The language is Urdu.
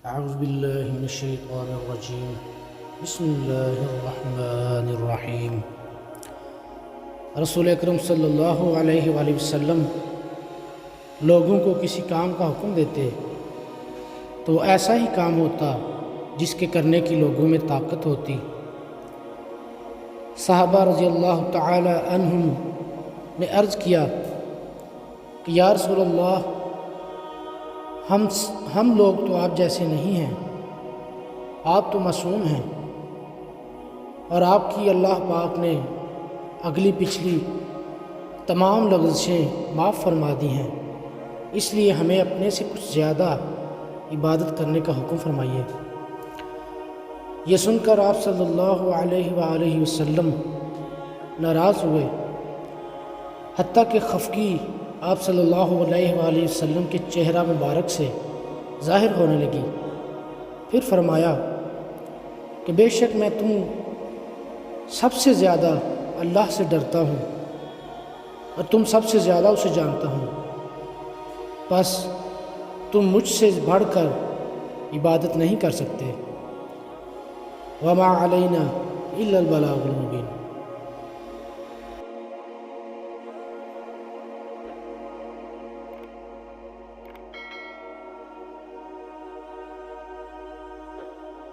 اعوذ باللہ من الشیطان الرجیم بسم اللہ الرحمن الرحیم۔ رسول اکرم صلی اللہ علیہ وآلہ وسلم لوگوں کو کسی کام کا حکم دیتے تو ایسا ہی کام ہوتا جس کے کرنے کی لوگوں میں طاقت ہوتی۔ صحابہ رضی اللہ تعالی عنہم نے عرض کیا کہ یا رسول اللہ، ہم لوگ تو آپ جیسے نہیں ہیں، آپ تو معصوم ہیں اور آپ کی اللہ پاک نے اگلی پچھلی تمام لغزشیں معاف فرما دی ہیں، اس لیے ہمیں اپنے سے کچھ زیادہ عبادت کرنے کا حکم فرمائیے۔ یہ سن کر آپ صلی اللہ علیہ وآلہ وسلم ناراض ہوئے، حتیٰ کہ خفگی آپ صلی اللہ علیہ وآلہ وسلم کے چہرہ مبارک سے ظاہر ہونے لگی۔ پھر فرمایا کہ بے شک میں تم سب سے زیادہ اللہ سے ڈرتا ہوں اور تم سب سے زیادہ اسے جانتا ہوں، بس تم مجھ سے بڑھ کر عبادت نہیں کر سکتے۔ وما علینا الا البلاغ المبین۔